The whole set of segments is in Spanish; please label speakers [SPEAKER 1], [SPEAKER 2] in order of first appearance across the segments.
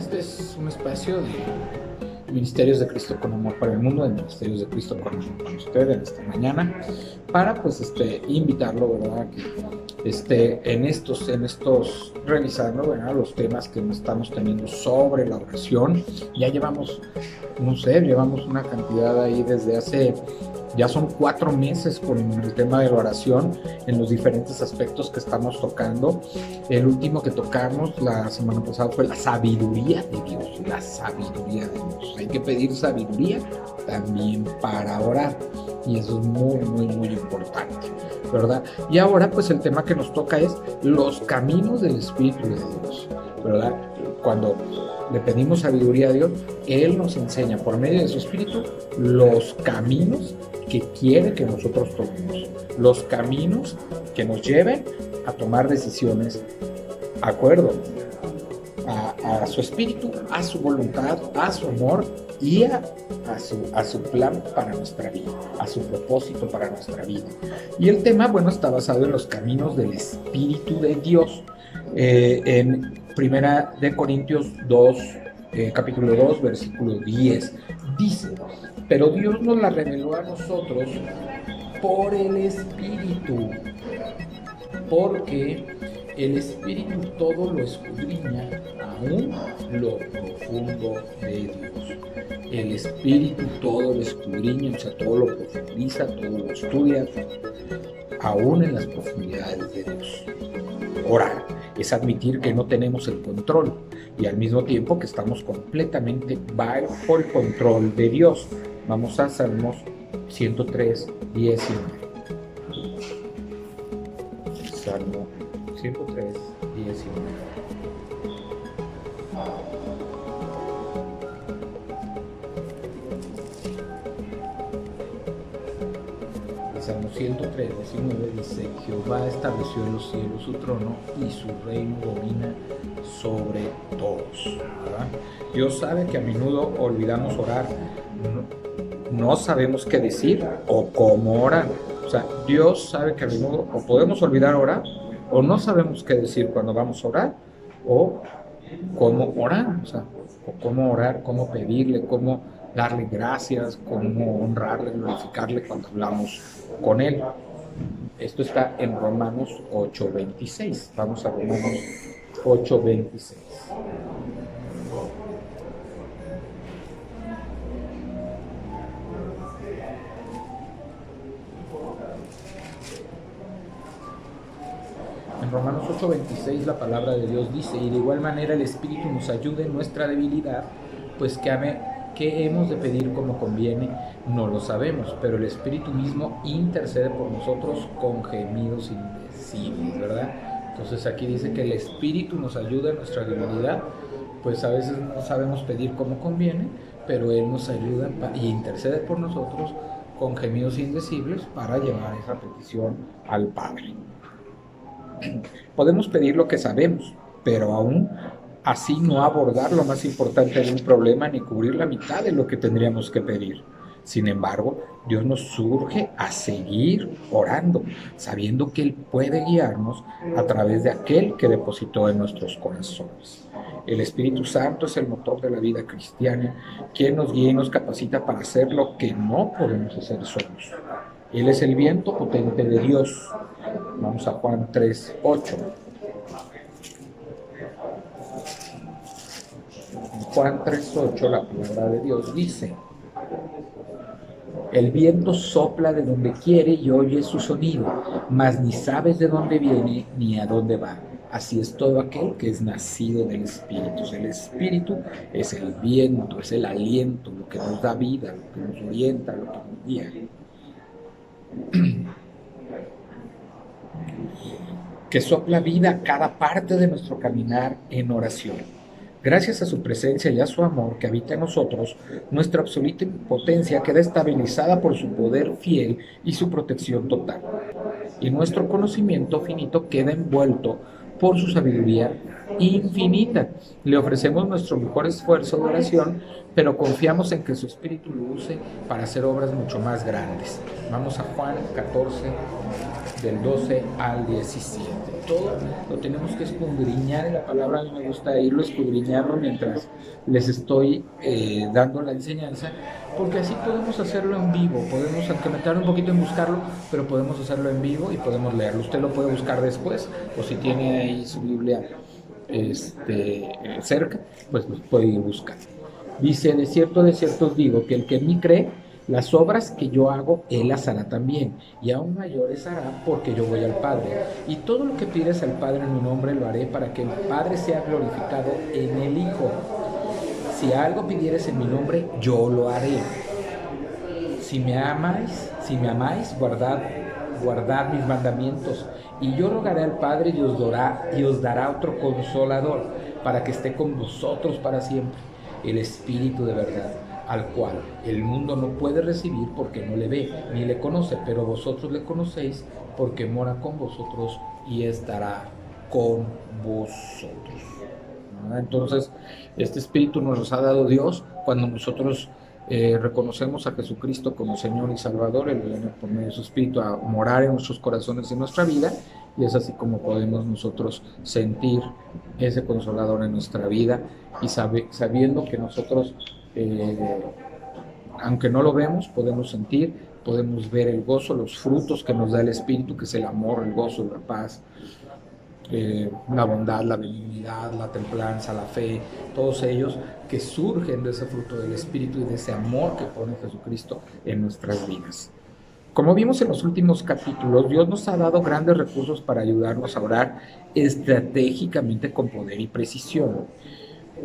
[SPEAKER 1] Este es un espacio de Ministerios de Cristo con Amor para el Mundo, de Ministerios de Cristo con Amor para usted en esta mañana, para pues invitarlo, ¿verdad? Que en estos revisando, ¿verdad? Los temas que estamos teniendo sobre la oración. Ya llevamos una cantidad ahí desde hace, ya son 4 meses con el tema de la oración en los diferentes aspectos que estamos tocando. El último que tocamos la semana pasada fue la sabiduría de Dios, la sabiduría de Dios. Hay que pedir sabiduría también para orar, y eso es muy, muy, muy importante, ¿verdad? Y ahora pues el tema que nos toca es los caminos del Espíritu de Dios, ¿verdad? Cuando le pedimos sabiduría a Dios, Él nos enseña por medio de su Espíritu los caminos que quiere que nosotros tomemos, los caminos que nos lleven a tomar decisiones de acuerdo a su Espíritu, a su voluntad, a su amor y a su plan para nuestra vida, a su propósito para nuestra vida. Y el tema, bueno, está basado en los caminos del Espíritu de Dios. En Primera de Corintios 2, capítulo 2, versículo 10, dice: pero Dios nos la reveló a nosotros por el Espíritu, porque el Espíritu todo lo escudriña, aún lo profundo de Dios. El Espíritu todo lo escudriña, o sea, todo lo profundiza, todo lo estudia, aún en las profundidades de Dios. Orar es admitir que no tenemos el control y al mismo tiempo que estamos completamente bajo el control de Dios. Vamos a Salmos 103, 19. Salmo 103, 19. Salmo 103, 19 dice: Jehová estableció en los cielos su trono y su reino domina sobre todos, ¿verdad? Dios sabe que a menudo olvidamos orar, no sabemos qué decir o cómo orar. O sea, Dios sabe que a menudo o podemos olvidar orar, o no sabemos qué decir cuando vamos a orar, o cómo orar, o sea, cómo orar, cómo pedirle, cómo darle gracias, cómo honrarle, glorificarle cuando hablamos con Él. Esto está en Romanos 8:26. Vamos a Romanos 8:26. En Romanos 8:26 la palabra de Dios dice: y de igual manera el Espíritu nos ayuda en nuestra debilidad, pues que hemos de pedir como conviene, no lo sabemos, pero el Espíritu mismo intercede por nosotros con gemidos indecibles, ¿verdad? Entonces aquí dice que el Espíritu nos ayuda en nuestra debilidad, pues a veces no sabemos pedir como conviene, pero Él nos ayuda y intercede por nosotros con gemidos indecibles para llevar esa petición al Padre. Podemos pedir lo que sabemos, pero aún así no abordar lo más importante de un problema ni cubrir la mitad de lo que tendríamos que pedir. Sin embargo, Dios nos urge a seguir orando, sabiendo que Él puede guiarnos a través de aquel que depositó en nuestros corazones. El Espíritu Santo es el motor de la vida cristiana, quien nos guía y nos capacita para hacer lo que no podemos hacer solos. Él es el viento potente de Dios. Vamos a Juan 3:8. En Juan 3:8 la palabra de Dios dice: el viento sopla de donde quiere y oye su sonido, mas ni sabes de dónde viene ni a dónde va. Así es todo aquel que es nacido del Espíritu. El Espíritu es el viento, es el aliento, lo que nos da vida, lo que nos orienta, lo que nos guía. Que sopla vida a cada parte de nuestro caminar en oración. Gracias a su presencia y a su amor que habita en nosotros, nuestra absoluta potencia queda estabilizada por su poder fiel y su protección total. Y nuestro conocimiento finito queda envuelto por su sabiduría infinita. Le ofrecemos nuestro mejor esfuerzo de oración, pero confiamos en que su Espíritu lo use para hacer obras mucho más grandes. Vamos a Juan 14, del 12 al 17. Todo lo tenemos que escudriñar en la palabra. A mí me gusta irlo escudriñando mientras les estoy dando la enseñanza, porque así podemos hacerlo en vivo. Podemos, aunque me tarde un poquito en buscarlo, pero podemos hacerlo en vivo y podemos leerlo. Usted lo puede buscar después, o si tiene ahí su Biblia cerca, pues los puede ir buscando. Dice: de cierto os digo, que el que en mí cree, las obras que yo hago, él las hará también, y aún mayores hará, porque yo voy al Padre. Y todo lo que pides al Padre en mi nombre lo haré, para que el Padre sea glorificado en el Hijo. Si algo pidieres en mi nombre, yo lo haré. Si me amáis, guardad mis mandamientos. Y yo rogaré al Padre y os dará otro consolador, para que esté con vosotros para siempre, el Espíritu de verdad, al cual el mundo no puede recibir porque no le ve ni le conoce, pero vosotros le conocéis, porque mora con vosotros y estará con vosotros. Entonces, este Espíritu nos los ha dado Dios cuando nosotros reconocemos a Jesucristo como Señor y Salvador. Él viene por medio de su Espíritu a morar en nuestros corazones y en nuestra vida, y es así como podemos nosotros sentir ese Consolador en nuestra vida, y sabiendo que nosotros, aunque no lo vemos, podemos sentir, podemos ver el gozo, los frutos que nos da el Espíritu, que es el amor, el gozo, la paz, la bondad, la benignidad, la templanza, la fe, todos ellos que surgen de ese fruto del Espíritu y de ese amor que pone Jesucristo en nuestras vidas. Como vimos en los últimos capítulos, Dios nos ha dado grandes recursos para ayudarnos a orar estratégicamente con poder y precisión.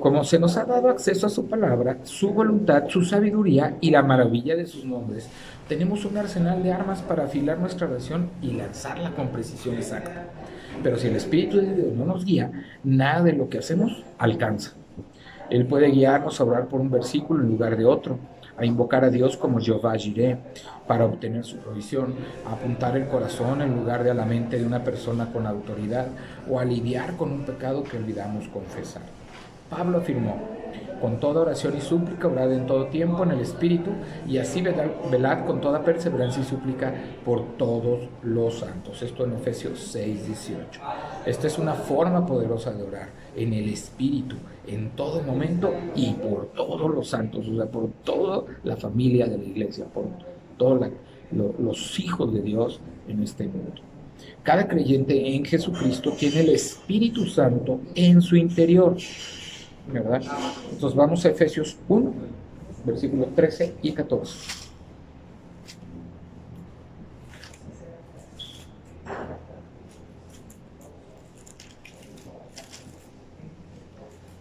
[SPEAKER 1] Como se nos ha dado acceso a su palabra, su voluntad, su sabiduría y la maravilla de sus nombres, tenemos un arsenal de armas para afilar nuestra oración y lanzarla con precisión exacta. Pero si el Espíritu de Dios no nos guía, nada de lo que hacemos alcanza. Él puede guiarnos a orar por un versículo en lugar de otro, a invocar a Dios como Jehová Jireh para obtener su provisión, a apuntar el corazón en lugar de a la mente de una persona con autoridad, o a lidiar con un pecado que olvidamos confesar. Pablo afirmó: con toda oración y súplica, orad en todo tiempo en el Espíritu, y así velad con toda perseverancia y súplica por todos los santos. Esto en Efesios 6:18. Esta es una forma poderosa de orar, en el Espíritu, en todo momento y por todos los santos, o sea, por toda la familia de la iglesia, por todos los hijos de Dios en este mundo. Cada creyente en Jesucristo tiene el Espíritu Santo en su interior, ¿verdad? Entonces vamos a Efesios 1, versículos 13 y 14.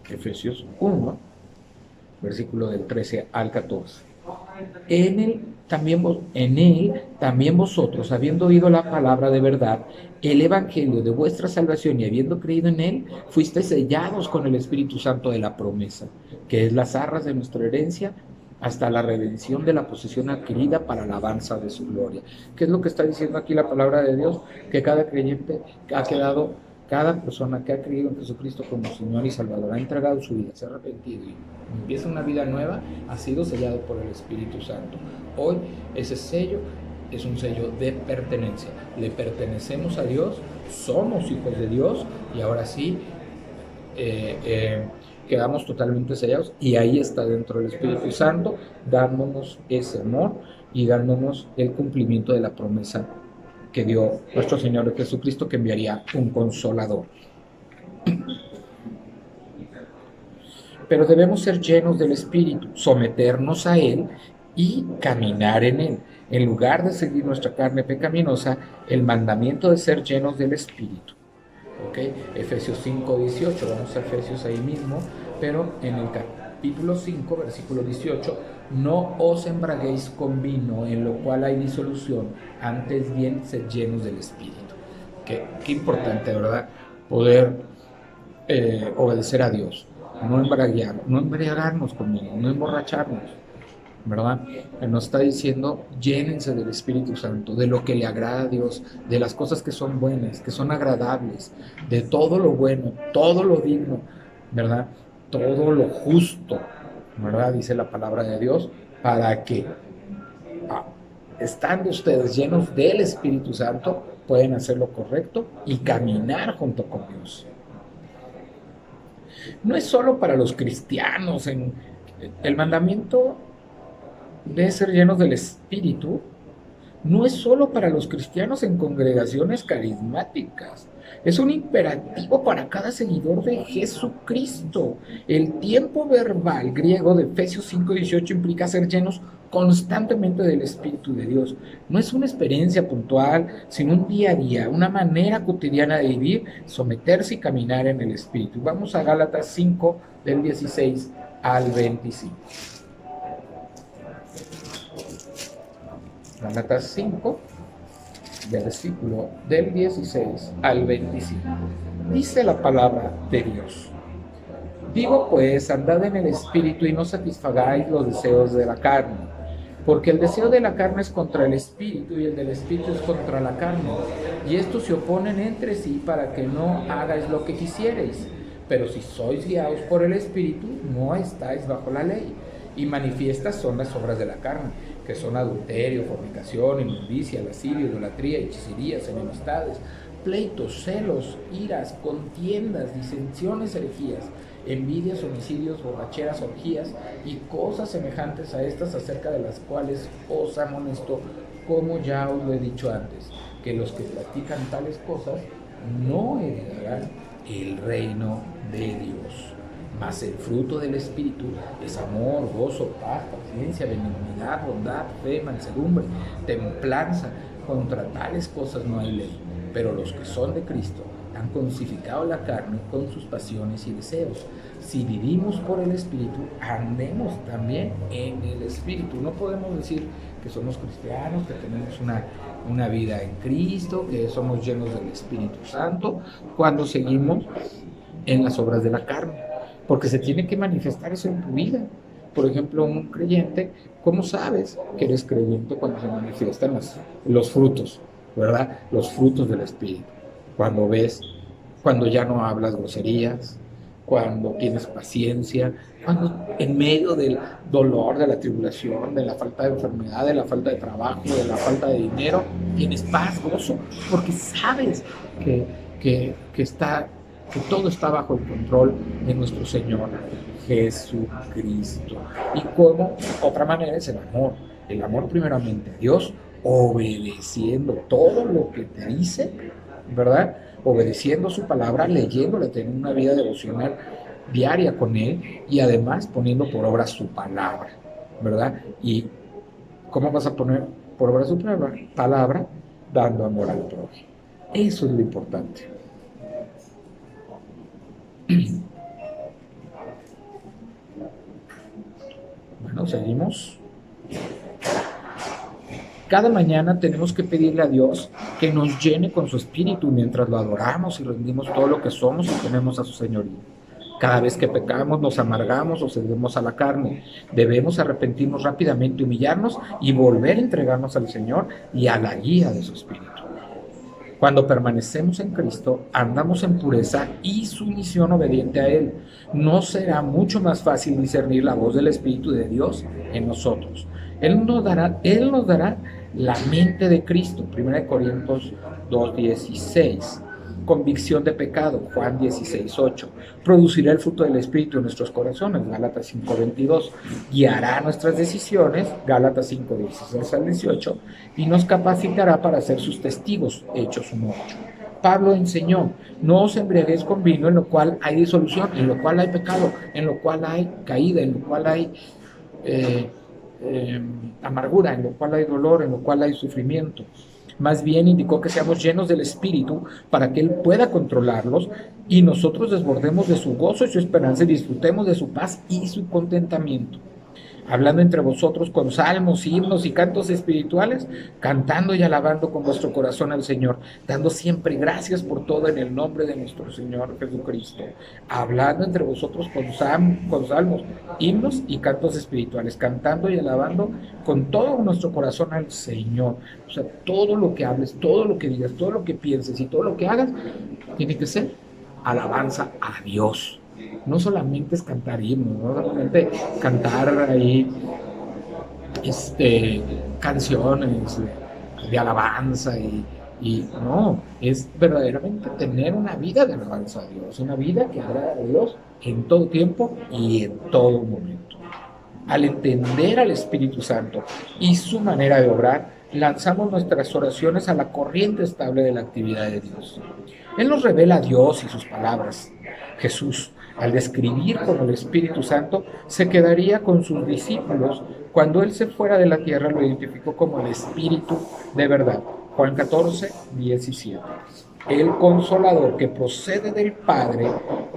[SPEAKER 1] Efesios 1, versículo del 13 al 14. En él también vosotros, habiendo oído la palabra de verdad, el evangelio de vuestra salvación, y habiendo creído en él, fuisteis sellados con el Espíritu Santo de la promesa, que es las arras de nuestra herencia, hasta la redención de la posesión adquirida para la alabanza de su gloria. ¿Qué es lo que está diciendo aquí la palabra de Dios? Que cada creyente cada persona que ha creído en Jesucristo como Señor y Salvador, ha entregado su vida, se ha arrepentido y empieza una vida nueva, ha sido sellado por el Espíritu Santo. Hoy ese sello es un sello de pertenencia. Le pertenecemos a Dios, somos hijos de Dios, y ahora sí quedamos totalmente sellados, y ahí está dentro del Espíritu Santo, dándonos ese amor y dándonos el cumplimiento de la promesa que dio nuestro Señor Jesucristo, que enviaría un consolador. Pero debemos ser llenos del Espíritu, someternos a Él y caminar en Él, en lugar de seguir nuestra carne pecaminosa, el mandamiento de ser llenos del Espíritu. ¿Okay? Efesios 5:18, vamos a Efesios ahí mismo, pero en el capítulo 5, versículo 18, no os embraguéis con vino, en lo cual hay disolución, antes bien sed llenos del Espíritu. Qué importante, ¿verdad? Poder obedecer a Dios, no embriagarnos con vino, no emborracharnos, ¿verdad? Él nos está diciendo, llénense del Espíritu Santo, de lo que le agrada a Dios, de las cosas que son buenas, que son agradables, de todo lo bueno, todo lo digno, ¿verdad? Todo lo justo, ¿verdad? Dice la palabra de Dios, para que, ah, estando ustedes llenos del Espíritu Santo, pueden hacer lo correcto y caminar junto con Dios. No es solo para los cristianos, el mandamiento de ser llenos del Espíritu no es solo para los cristianos en congregaciones carismáticas, es un imperativo para cada seguidor de Jesucristo. El tiempo verbal griego de Efesios 5:18 implica ser llenos constantemente del Espíritu de Dios. No es una experiencia puntual, sino un día a día, una manera cotidiana de vivir, someterse y caminar en el Espíritu. Vamos a Gálatas 5, del 16 al 25. Gálatas 5, versículo del 16 al 25. Dice la palabra de Dios. Digo pues, andad en el Espíritu y no satisfagáis los deseos de la carne, porque el deseo de la carne es contra el Espíritu y el del Espíritu es contra la carne, y estos se oponen entre sí para que no hagáis lo que quisierais. Pero si sois guiados por el Espíritu, no estáis bajo la ley. Y manifiestas son las obras de la carne, que son adulterio, fornicación, inmundicia, lascivia, idolatría, hechicerías, enemistades, pleitos, celos, iras, contiendas, disensiones, herejías, envidias, homicidios, borracheras, orgías y cosas semejantes a estas, acerca de las cuales os amonesto, como ya os lo he dicho antes, que los que practican tales cosas no heredarán el reino de Dios. Mas el fruto del Espíritu es amor, gozo, paz, paciencia, benignidad, bondad, fe, mansedumbre, templanza. Contra tales cosas no hay ley. Pero los que son de Cristo han crucificado la carne con sus pasiones y deseos. Si vivimos por el Espíritu, andemos también en el Espíritu. No podemos decir que somos cristianos, que tenemos una vida en Cristo, que somos llenos del Espíritu Santo, cuando seguimos en las obras de la carne. Porque se tiene que manifestar eso en tu vida. Por ejemplo, un creyente, ¿cómo sabes que eres creyente cuando se manifiestan los frutos, ¿verdad? Los frutos del Espíritu. Cuando ya no hablas groserías, cuando tienes paciencia, cuando en medio del dolor, de la tribulación, de la falta de enfermedad, de la falta de trabajo, de la falta de dinero, tienes paz, gozo, porque sabes que todo está bajo el control de nuestro Señor Jesucristo. Y como otra manera es el amor primeramente a Dios, obedeciendo todo lo que te dice, ¿verdad? Obedeciendo su palabra, leyéndole, teniendo una vida devocional diaria con Él y además poniendo por obra su palabra, ¿verdad? ¿Y cómo vas a poner por obra su palabra? Dando amor al prójimo. Eso es lo importante. Bueno, seguimos. Cada mañana tenemos que pedirle a Dios que nos llene con su espíritu mientras lo adoramos y rendimos todo lo que somos y tenemos a su señorío. Cada vez que pecamos, nos amargamos o cedemos a la carne. Debemos arrepentirnos rápidamente, humillarnos y volver a entregarnos al Señor y a la guía de su espíritu. Cuando permanecemos en Cristo, andamos en pureza y sumisión obediente a Él. ¿No será mucho más fácil discernir la voz del Espíritu de Dios en nosotros? Él nos dará la mente de Cristo, 1 Corintios 2:16. Convicción de pecado, Juan 16:8. Producirá el fruto del Espíritu en nuestros corazones, Gálatas 5:22. Guiará nuestras decisiones, Gálatas 5:16 al 18. Y nos capacitará para ser sus testigos, Hechos 1:8. Pablo enseñó, no os embriaguéis con vino en lo cual hay disolución, en lo cual hay pecado, en lo cual hay caída, en lo cual hay amargura, en lo cual hay dolor, en lo cual hay sufrimiento. Más bien indicó que seamos llenos del Espíritu para que Él pueda controlarlos y nosotros desbordemos de su gozo y su esperanza y disfrutemos de su paz y su contentamiento. hablando entre vosotros con salmos, himnos y cantos espirituales, cantando y alabando con vuestro corazón al Señor, dando siempre gracias por todo en el nombre de nuestro Señor Jesucristo, hablando entre vosotros con salmos, himnos y cantos espirituales, cantando y alabando con todo nuestro corazón al Señor. O sea, todo lo que hables, todo lo que digas, todo lo que pienses y todo lo que hagas, tiene que ser alabanza a Dios. No solamente es cantar himnos, no solamente cantar ahí canciones de alabanza y no, es verdaderamente tener una vida de alabanza a Dios, una vida que agrada a Dios en todo tiempo y en todo momento. Al entender al Espíritu Santo y su manera de obrar, lanzamos nuestras oraciones a la corriente estable de la actividad de Dios. Él nos revela a Dios y sus palabras. Jesús, al describir con el Espíritu Santo, se quedaría con sus discípulos. Cuando Él se fuera de la tierra, lo identificó como el Espíritu de verdad. Juan 14, 17. El Consolador que procede del Padre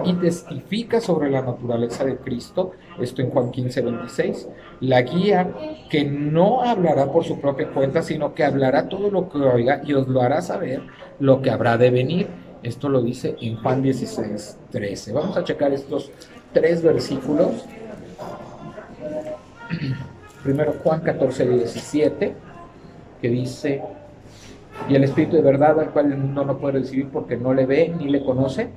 [SPEAKER 1] y testifica sobre la naturaleza de Cristo, esto en Juan 15, 26. La guía que no hablará por su propia cuenta, sino que hablará todo lo que oiga y os lo hará saber lo que habrá de venir. Esto lo dice en Juan 16, 13. Vamos a checar estos 3 versículos. Primero Juan 14, 17, que dice: y el Espíritu de verdad, al cual el mundo no puede recibir porque no le ve ni le conoce,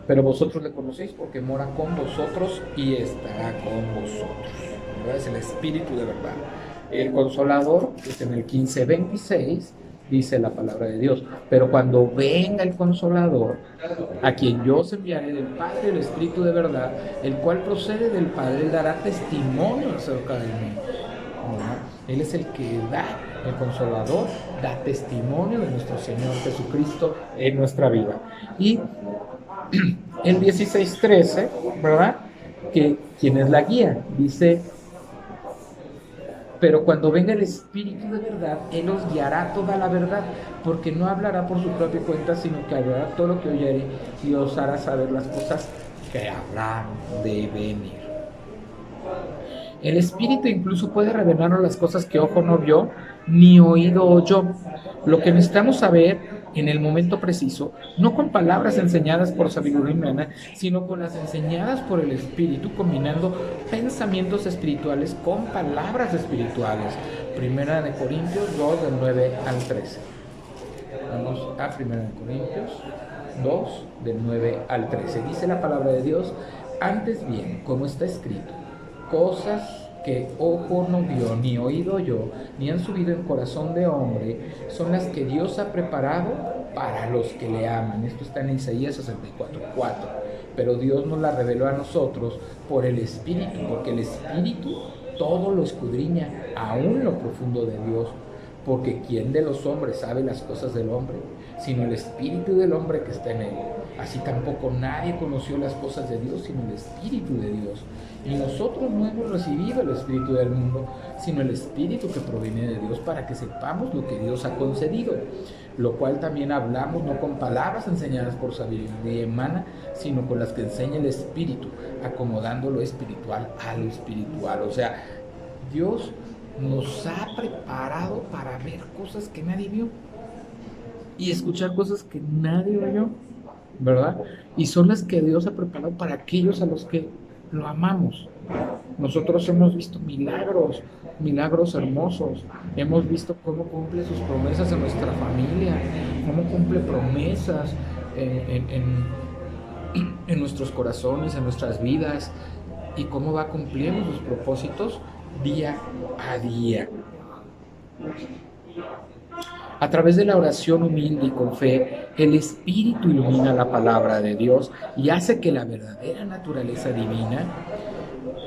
[SPEAKER 1] pero vosotros le conocéis porque mora con vosotros y estará con vosotros. ¿Verdad? Es el Espíritu de verdad. El Consolador, que es en el 15, 26, dice la palabra de Dios: pero cuando venga el Consolador, a quien yo os enviaré del Padre, el Espíritu de verdad, el cual procede del Padre, él dará testimonio acerca de mí. Él es el que da, el Consolador, da testimonio de nuestro Señor Jesucristo en nuestra vida. Y el 16:13, ¿verdad? Que quien es la guía, dice: pero cuando venga el Espíritu de verdad, Él os guiará toda la verdad, porque no hablará por su propia cuenta, sino que hablará todo lo que oyere y os hará saber las cosas que habrán de venir. El Espíritu incluso puede revelarnos las cosas que ojo no vio, ni oído oyó. Lo que necesitamos saber en el momento preciso, no con palabras enseñadas por sabiduría humana, sino con las enseñadas por el Espíritu, combinando pensamientos espirituales con palabras espirituales. Primera de Corintios 2, del 9 al 13. Vamos a Primera de Corintios 2, del 9 al 13. Dice la palabra de Dios: antes bien, como está escrito, cosas que ojo no vio, ni oído oyó, ni han subido en corazón de hombre, son las que Dios ha preparado para los que le aman. Esto está en Isaías 64:4. Pero Dios nos la reveló a nosotros por el Espíritu, porque el Espíritu todo lo escudriña, aún lo profundo de Dios. Porque ¿quién de los hombres sabe las cosas del hombre, sino el Espíritu del hombre que está en él? Así tampoco nadie conoció las cosas de Dios, sino el Espíritu de Dios. Y nosotros no hemos recibido el Espíritu del mundo, sino el Espíritu que proviene de Dios, para que sepamos lo que Dios ha concedido. Lo cual también hablamos, no con palabras enseñadas por sabiduría humana, sino con las que enseña el Espíritu, acomodando lo espiritual a lo espiritual. O sea, Dios nos ha preparado para ver cosas que nadie vio y escuchar cosas que nadie oyó, ¿verdad? Y son las que Dios ha preparado para aquellos a los que lo amamos. Nosotros hemos visto milagros, milagros hermosos. Hemos visto cómo cumple sus promesas en nuestra familia, cómo cumple promesas en nuestros corazones, en nuestras vidas, y cómo va cumpliendo sus propósitos día a día. A través de la oración humilde y con fe, el Espíritu ilumina la palabra de Dios y hace que la verdadera naturaleza divina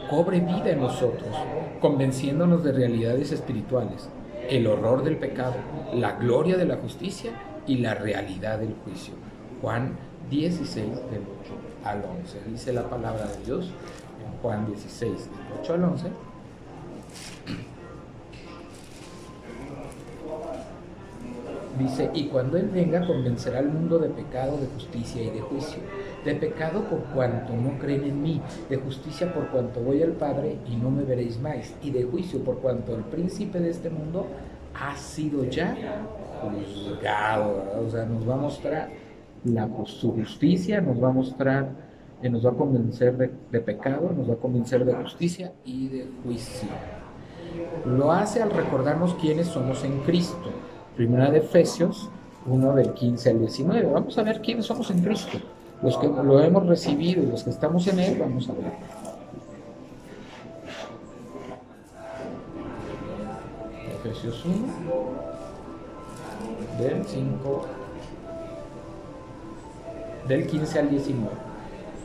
[SPEAKER 1] cobre vida en nosotros, convenciéndonos de realidades espirituales, el horror del pecado, la gloria de la justicia y la realidad del juicio. Juan 16, del 8 al 11. Dice la palabra de Dios en Juan 16, del 8 al 11. Dice, y cuando Él venga convencerá al mundo de pecado, de justicia y de juicio. De pecado por cuanto no creen en mí, de justicia por cuanto voy al Padre y no me veréis más, y de juicio por cuanto el príncipe de este mundo ha sido ya juzgado, ¿verdad? O sea, nos va a mostrar su justicia, nos va a mostrar, nos va a convencer de pecado, nos va a convencer de justicia y de juicio. Lo hace al recordarnos quiénes somos en Cristo. Primera de Efesios 1 del 15 al 19. Vamos a ver quiénes somos en Cristo. Los que lo hemos recibido y los que estamos en Él, vamos a ver. Efesios 1 del 5 del 15 al 19.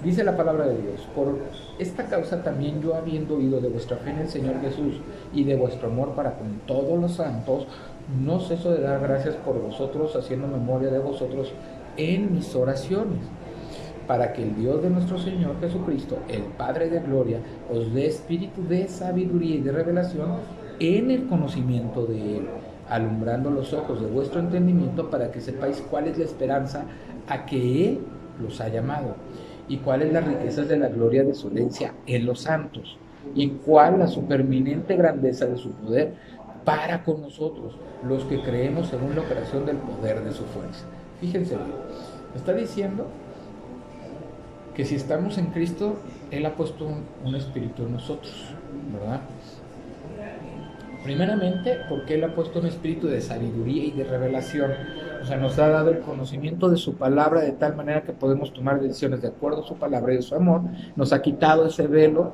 [SPEAKER 1] Dice la palabra de Dios: por esta causa también yo, habiendo oído de vuestra fe en el Señor Jesús y de vuestro amor para con todos los santos, no ceso de dar gracias por vosotros, haciendo memoria de vosotros en mis oraciones, para que el Dios de nuestro Señor Jesucristo, el Padre de gloria, os dé espíritu de sabiduría y de revelación en el conocimiento de Él, alumbrando los ojos de vuestro entendimiento, para que sepáis cuál es la esperanza a que Él los ha llamado, y cuál es la riqueza de la gloria de su herencia en los santos, y cuál la supereminente grandeza de su poder para con nosotros, los que creemos según la operación del poder de su fuerza. Fíjense bien, está diciendo que si estamos en Cristo, Él ha puesto un espíritu en nosotros, ¿verdad? Primeramente, porque Él ha puesto un espíritu de sabiduría y de revelación. O sea, nos ha dado el conocimiento de su palabra de tal manera que podemos tomar decisiones de acuerdo a su palabra y de su amor. Nos ha quitado ese velo.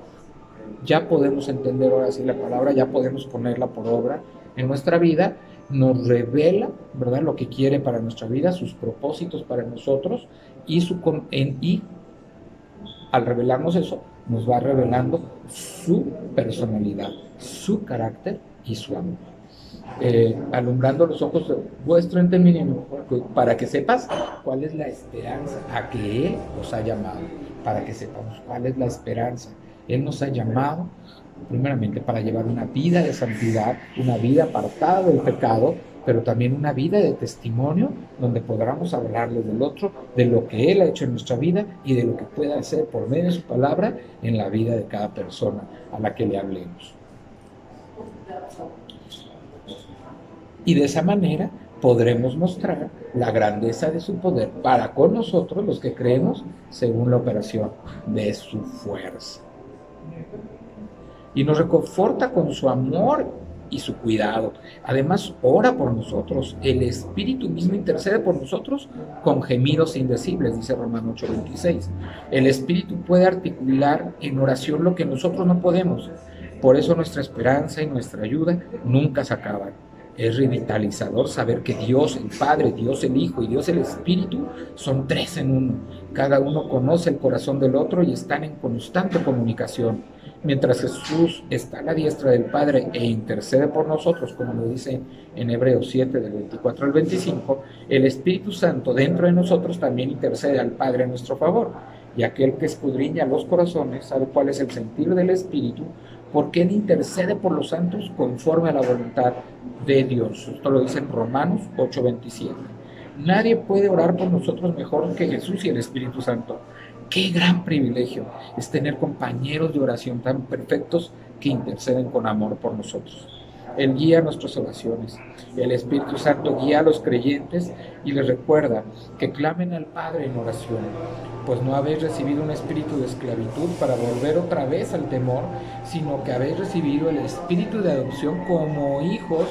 [SPEAKER 1] Ya podemos entender ahora sí la palabra, ya podemos ponerla por obra en nuestra vida. Nos revela, ¿verdad?, lo que quiere para nuestra vida, sus propósitos para nosotros, y al revelarnos eso, nos va revelando su personalidad, su carácter y su amor. Alumbrando los ojos de vuestro entendimiento, para que sepas cuál es la esperanza a que Él os ha llamado, para que sepamos cuál es la esperanza. Él nos ha llamado primeramente para llevar una vida de santidad, una vida apartada del pecado, pero también una vida de testimonio donde podamos hablarle del otro, de lo que Él ha hecho en nuestra vida y de lo que puede hacer por medio de su palabra en la vida de cada persona a la que le hablemos. Y de esa manera podremos mostrar la grandeza de su poder para con nosotros, los que creemos, según la operación de su fuerza. Y nos reconforta con su amor y su cuidado. Además, ora por nosotros. El Espíritu mismo intercede por nosotros con gemidos indecibles, dice Romanos 8:26. El Espíritu puede articular en oración lo que nosotros no podemos. Por eso nuestra esperanza y nuestra ayuda nunca se acaban. Es revitalizador saber que Dios el Padre, Dios el Hijo y Dios el Espíritu son tres en uno. Cada uno conoce el corazón del otro y están en constante comunicación. Mientras Jesús está a la diestra del Padre e intercede por nosotros, como lo dice en Hebreos 7, del 24 al 25, el Espíritu Santo dentro de nosotros también intercede al Padre a nuestro favor. Y aquel que escudriña los corazones sabe cuál es el sentir del Espíritu, porque Él intercede por los santos conforme a la voluntad de Dios. Esto lo dice en Romanos 8:27. Nadie puede orar por nosotros mejor que Jesús y el Espíritu Santo. Qué gran privilegio es tener compañeros de oración tan perfectos que interceden con amor por nosotros. Él guía nuestras oraciones. El Espíritu Santo guía a los creyentes y les recuerda que clamen al Padre en oración, pues no habéis recibido un espíritu de esclavitud para volver otra vez al temor, sino que habéis recibido el espíritu de adopción como hijos,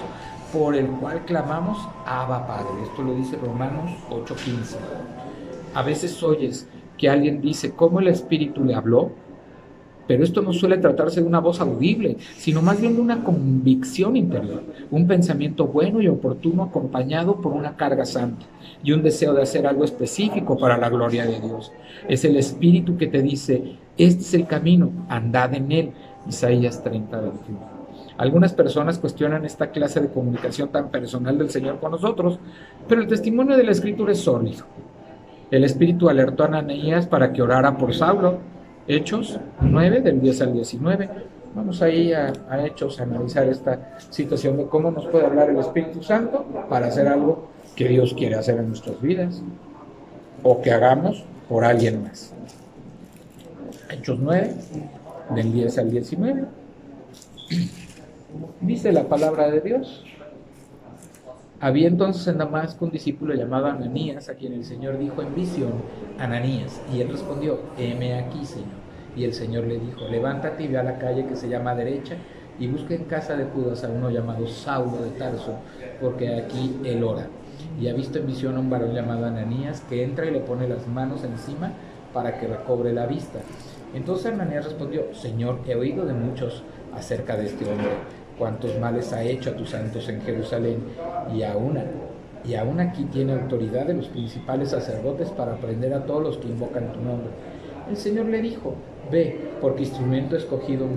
[SPEAKER 1] por el cual clamamos Abba Padre. Esto lo dice Romanos 8:15. A veces oyes que alguien dice cómo el Espíritu le habló, pero esto no suele tratarse de una voz audible, sino más bien de una convicción interior, un pensamiento bueno y oportuno acompañado por una carga santa y un deseo de hacer algo específico para la gloria de Dios. Es el Espíritu que te dice, este es el camino, andad en él. Isaías 30:21. Algunas personas cuestionan esta clase de comunicación tan personal del Señor con nosotros, pero el testimonio de la Escritura es sólido. El Espíritu alertó a Ananías para que orara por Saulo. Hechos 9, del 10 al 19. Vamos ahí a Hechos a analizar esta situación de cómo nos puede hablar el Espíritu Santo para hacer algo que Dios quiere hacer en nuestras vidas o que hagamos por alguien más. Hechos 9, del 10 al 19. Dice la palabra de Dios: había entonces en Damasco un discípulo llamado Ananías, a quien el Señor dijo en visión: Ananías. Y él respondió: heme aquí, Señor. Y el Señor le dijo: levántate y ve a la calle que se llama Derecha, y busca en casa de Judas a uno llamado Saulo de Tarso, porque aquí él ora. Y ha visto en visión a un varón llamado Ananías, que entra y le pone las manos encima para que recobre la vista. Entonces Ananías respondió: Señor, he oído de muchos acerca de este hombre, cuántos males ha hecho a tus santos en Jerusalén, y aún aquí tiene autoridad de los principales sacerdotes para prender a todos los que invocan tu nombre. El Señor le dijo: ve, porque instrumento escogido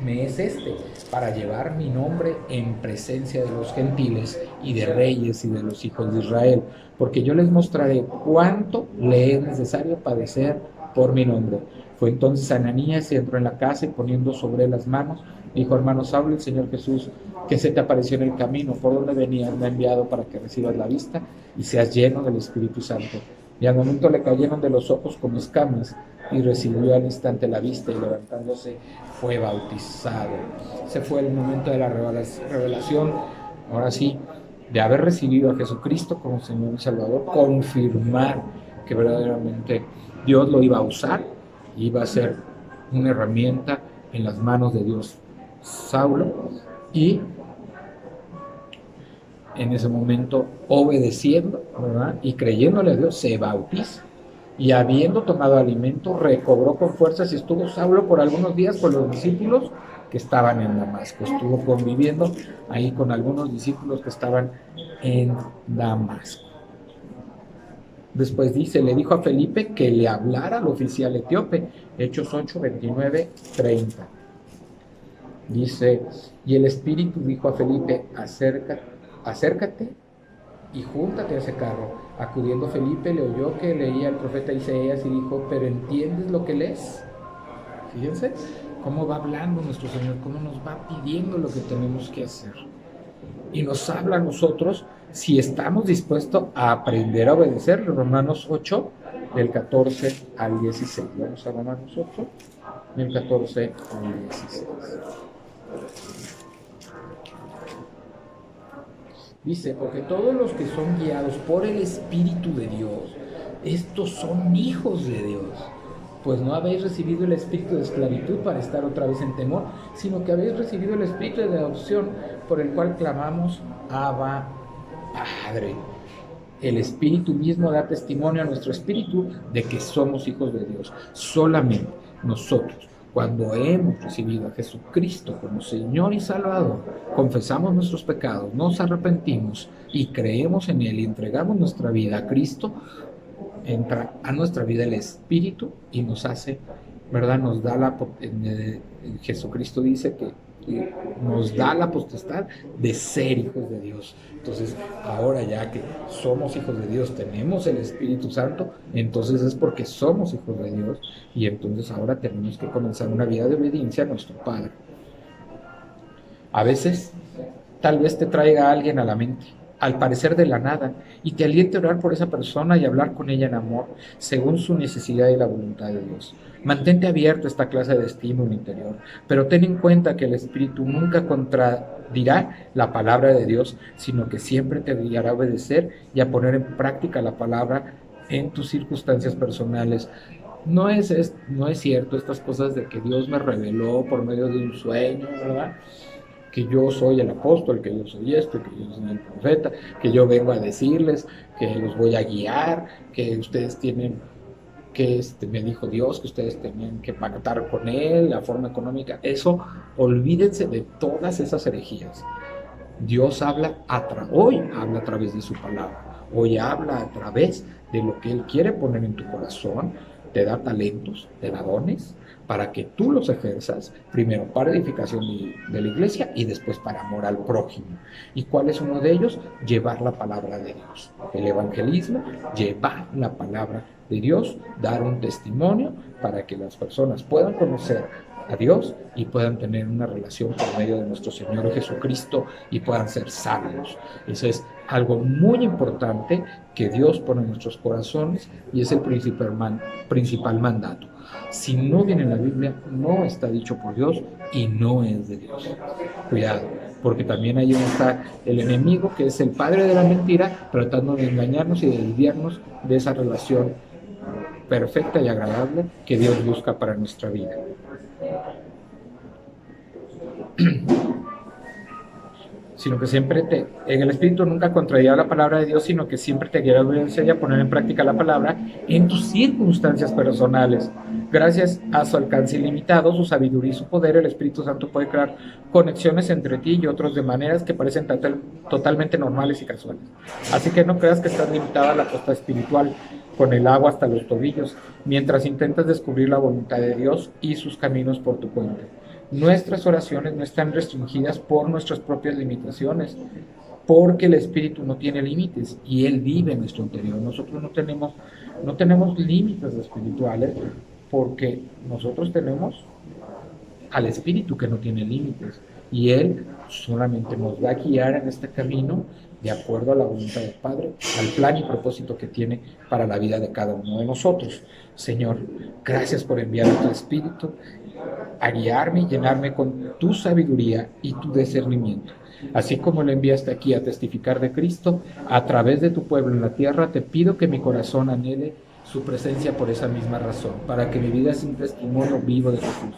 [SPEAKER 1] me es este, para llevar mi nombre en presencia de los gentiles y de reyes y de los hijos de Israel, porque yo les mostraré cuánto le es necesario padecer por mi nombre. Fue entonces Ananías y entró en la casa, y poniendo sobre él las manos, dijo: hermano Saulo, el Señor Jesús, que se te apareció en el camino, por donde venías, me ha enviado para que recibas la vista y seas lleno del Espíritu Santo. Y al momento le cayeron de los ojos como escamas, y recibió al instante la vista, y levantándose fue bautizado. Ese fue el momento de la revelación, ahora sí, de haber recibido a Jesucristo como Señor y Salvador, confirmar que verdaderamente Dios lo iba a usar, iba a ser una herramienta en las manos de Dios. Saulo, y en ese momento, obedeciendo, ¿verdad?, y creyéndole a Dios, se bautiza. Y habiendo tomado alimento, recobró con fuerzas, y estuvo Saulo por algunos días con los discípulos que estaban en Damasco. Estuvo conviviendo ahí con algunos discípulos que estaban en Damasco. Después dice: le dijo a Felipe que le hablara al oficial etíope. Hechos 8, 29, 30. Dice: y el Espíritu dijo a Felipe: acércate y júntate a ese carro. Acudiendo Felipe, le oyó que leía el profeta Isaías y dijo: ¿pero entiendes lo que lees? Fíjense cómo va hablando nuestro Señor, cómo nos va pidiendo lo que tenemos que hacer. Y nos habla a nosotros si estamos dispuestos a aprender a obedecer. Romanos 8, del 14 al 16. Vamos a Romanos 8, del 14 al 16. Dice: porque todos los que son guiados por el Espíritu de Dios, estos son hijos de Dios. Pues no habéis recibido el espíritu de esclavitud para estar otra vez en temor, sino que habéis recibido el espíritu de adopción, por el cual clamamos: Abba, Padre. El Espíritu mismo da testimonio a nuestro espíritu de que somos hijos de Dios. Solamente nosotros, cuando hemos recibido a Jesucristo como Señor y Salvador, confesamos nuestros pecados, nos arrepentimos y creemos en Él y entregamos nuestra vida a Cristo, entra a nuestra vida el Espíritu y nos hace, ¿verdad? Nos da Jesucristo dice que nos da la potestad de ser hijos de Dios. Entonces, ahora ya que somos hijos de Dios, tenemos el Espíritu Santo, entonces es porque somos hijos de Dios, y entonces ahora tenemos que comenzar una vida de obediencia a nuestro Padre. A veces, tal vez te traiga a alguien a la mente, al parecer de la nada, y te aliente a orar por esa persona y hablar con ella en amor, según su necesidad y la voluntad de Dios. Mantente abierto a esta clase de estímulo interior, pero ten en cuenta que el Espíritu nunca contradirá la palabra de Dios, sino que siempre te guiará a obedecer y a poner en práctica la palabra en tus circunstancias personales. No es cierto estas cosas de que Dios me reveló por medio de un sueño, ¿verdad?, que yo soy el apóstol, que yo soy esto, que yo soy el profeta, que yo vengo a decirles, que los voy a guiar, que ustedes tienen que, me dijo Dios, que ustedes tenían que pactar con Él, la forma económica. Eso, olvídense de todas esas herejías. Dios hoy habla a través de su palabra, hoy habla a través de lo que Él quiere poner en tu corazón. Te da talentos, te da dones, para que tú los ejerzas, primero para edificación de la iglesia y después para amor al prójimo. ¿Y cuál es uno de ellos? Llevar la palabra de Dios. El evangelismo, llevar la palabra de Dios, dar un testimonio para que las personas puedan conocer a Dios y puedan tener una relación por medio de nuestro Señor Jesucristo y puedan ser salvos. Eso es algo muy importante que Dios pone en nuestros corazones y es el principal mandato. Si no viene en la Biblia, no está dicho por Dios y no es de Dios. Cuidado, porque también ahí está el enemigo, que es el padre de la mentira, tratando de engañarnos y de desviarnos de esa relación perfecta y agradable que Dios busca para nuestra vida. Sino que siempre en el Espíritu nunca contradirá la palabra de Dios, sino que siempre te guiará a obedecer y a poner en práctica la palabra en tus circunstancias personales. Gracias a su alcance ilimitado, su sabiduría y su poder, el Espíritu Santo puede crear conexiones entre ti y otros de maneras que parecen totalmente normales y casuales. Así que no creas que estás limitada a la costa espiritual con el agua hasta los tobillos, mientras intentas descubrir la voluntad de Dios y sus caminos por tu cuenta. Nuestras oraciones no están restringidas por nuestras propias limitaciones, porque el Espíritu no tiene límites y Él vive en nuestro interior. Nosotros no tenemos límites espirituales porque nosotros tenemos al Espíritu que no tiene límites y Él solamente nos va a guiar en este camino de acuerdo a la voluntad del Padre, al plan y propósito que tiene para la vida de cada uno de nosotros. Señor, gracias por enviar a tu Espíritu a guiarme y llenarme con tu sabiduría y tu discernimiento. Así como lo enviaste aquí a testificar de Cristo, a través de tu pueblo en la tierra, te pido que mi corazón anhele su presencia por esa misma razón, para que mi vida sea un testimonio vivo de Jesús.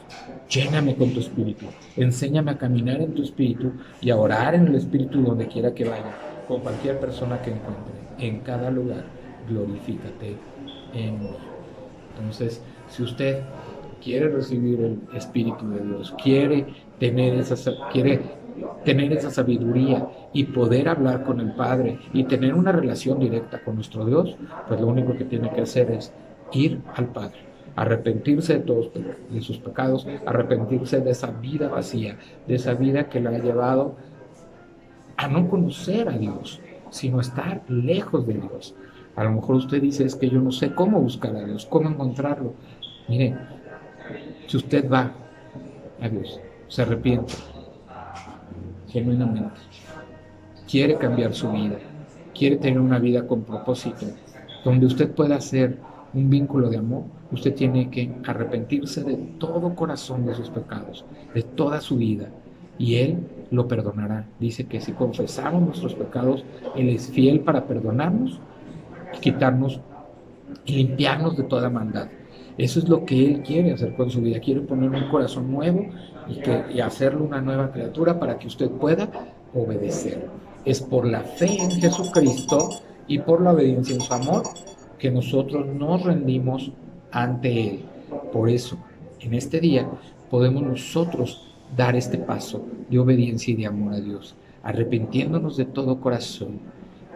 [SPEAKER 1] Lléname con tu Espíritu, enséñame a caminar en tu Espíritu y a orar en el Espíritu donde quiera que vaya, con cualquier persona que encuentre. En cada lugar, glorifícate en mí. Entonces, si usted quiere recibir el Espíritu de Dios, quiere tener esa sabiduría y poder hablar con el Padre y tener una relación directa con nuestro Dios, pues lo único que tiene que hacer es ir al Padre, arrepentirse de todos de sus pecados, arrepentirse de esa vida vacía, de esa vida que le ha llevado a no conocer a Dios, sino estar lejos de Dios. A lo mejor usted dice, es que yo no sé cómo buscar a Dios, cómo encontrarlo. Mire, si usted va a Dios, se arrepiente genuinamente, quiere cambiar su vida, quiere tener una vida con propósito, donde usted pueda hacer un vínculo de amor, usted tiene que arrepentirse de todo corazón de sus pecados, de toda su vida, y Él lo perdonará. Dice que si confesamos nuestros pecados, Él es fiel para perdonarnos, quitarnos y limpiarnos de toda maldad. Eso es lo que Él quiere hacer con su vida. Quiere poner un corazón nuevo y hacerlo una nueva criatura para que usted pueda obedecer. Es por la fe en Jesucristo y por la obediencia en su amor que nosotros nos rendimos ante Él. Por eso, en este día podemos nosotros dar este paso de obediencia y de amor a Dios, arrepintiéndonos de todo corazón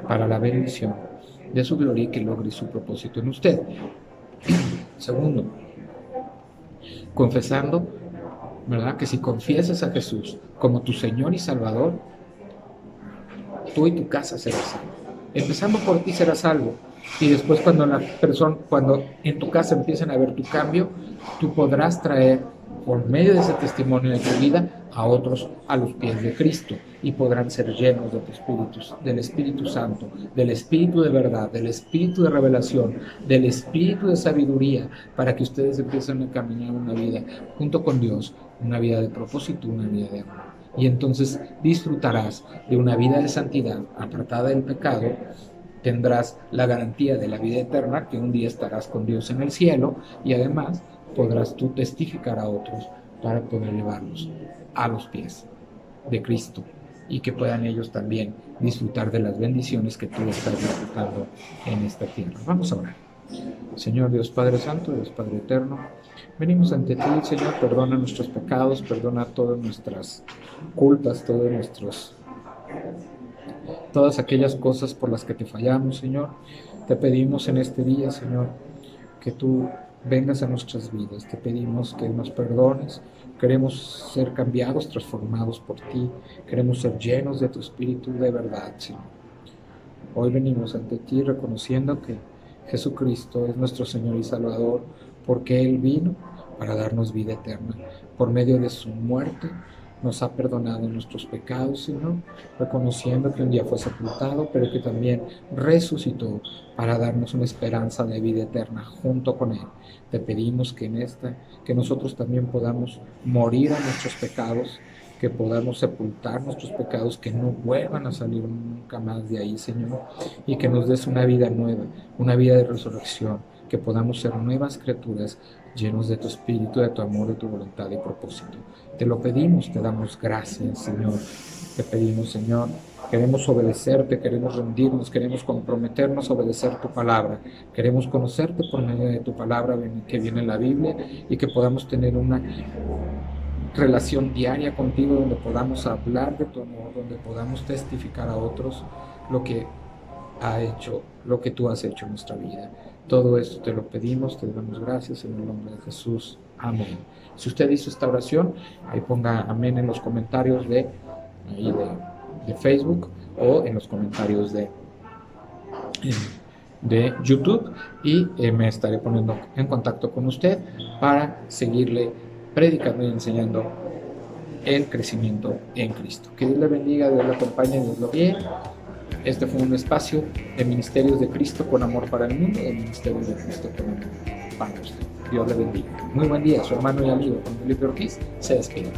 [SPEAKER 1] para la bendición de su gloria y que logre su propósito en usted. Segundo, confesando, ¿verdad? Que si confiesas a Jesús como tu Señor y Salvador, tú y tu casa serás salvo. Empezando por ti serás salvo. Y después cuando en tu casa empiecen a ver tu cambio, tú podrás traer por medio de ese testimonio de tu vida a otros a los pies de Cristo y podrán ser llenos de tu Espíritu, del Espíritu Santo, del Espíritu de verdad, del Espíritu de revelación, del Espíritu de sabiduría, para que ustedes empiecen a caminar una vida junto con Dios, una vida de propósito, una vida de amor. Y entonces disfrutarás de una vida de santidad apartada del pecado. Tendrás la garantía de la vida eterna, que un día estarás con Dios en el cielo, y además podrás tú testificar a otros para poder llevarlos a los pies de Cristo y que puedan ellos también disfrutar de las bendiciones que tú estás disfrutando en esta tierra. Vamos a orar. Señor Dios Padre Santo, Dios Padre Eterno, venimos ante ti, Señor, perdona nuestros pecados, perdona todas nuestras culpas, todas aquellas cosas por las que te fallamos, Señor. Te pedimos en este día, Señor, que tú vengas a nuestras vidas. Te pedimos que nos perdones. Queremos ser cambiados, transformados por ti. Queremos ser llenos de tu Espíritu de verdad, Señor. Hoy venimos ante ti reconociendo que Jesucristo es nuestro Señor y Salvador, porque Él vino para darnos vida eterna. Por medio de su muerte nos ha perdonado nuestros pecados, Señor, reconociendo que un día fue sepultado, pero que también resucitó para darnos una esperanza de vida eterna junto con Él. Te pedimos que que nosotros también podamos morir a nuestros pecados, que podamos sepultar nuestros pecados, que no vuelvan a salir nunca más de ahí, Señor, y que nos des una vida nueva, una vida de resurrección, que podamos ser nuevas criaturas, llenos de tu espíritu, de tu amor, de tu voluntad y propósito. Te lo pedimos, te damos gracias, Señor. Te pedimos, Señor, queremos obedecerte, queremos rendirnos, queremos comprometernos a obedecer tu palabra. Queremos conocerte por medio de tu palabra que viene en la Biblia y que podamos tener una relación diaria contigo donde podamos hablar de tu amor, donde podamos testificar a otros lo que lo que tú has hecho en nuestra vida. Todo esto te lo pedimos, te damos gracias en el nombre de Jesús. Amén. Si usted hizo esta oración, ahí ponga amén en los comentarios de Facebook o en los comentarios de YouTube y me estaré poniendo en contacto con usted para seguirle predicando y enseñando el crecimiento en Cristo. Que Dios le bendiga, Dios le acompañe, Dios lo guíe. Este fue un espacio de Ministerios de Cristo con amor para el mundo, de Ministerios de Cristo con amor para usted. Dios le bendiga. Muy buen día, su hermano y amigo Juan Felipe Ortiz se despide.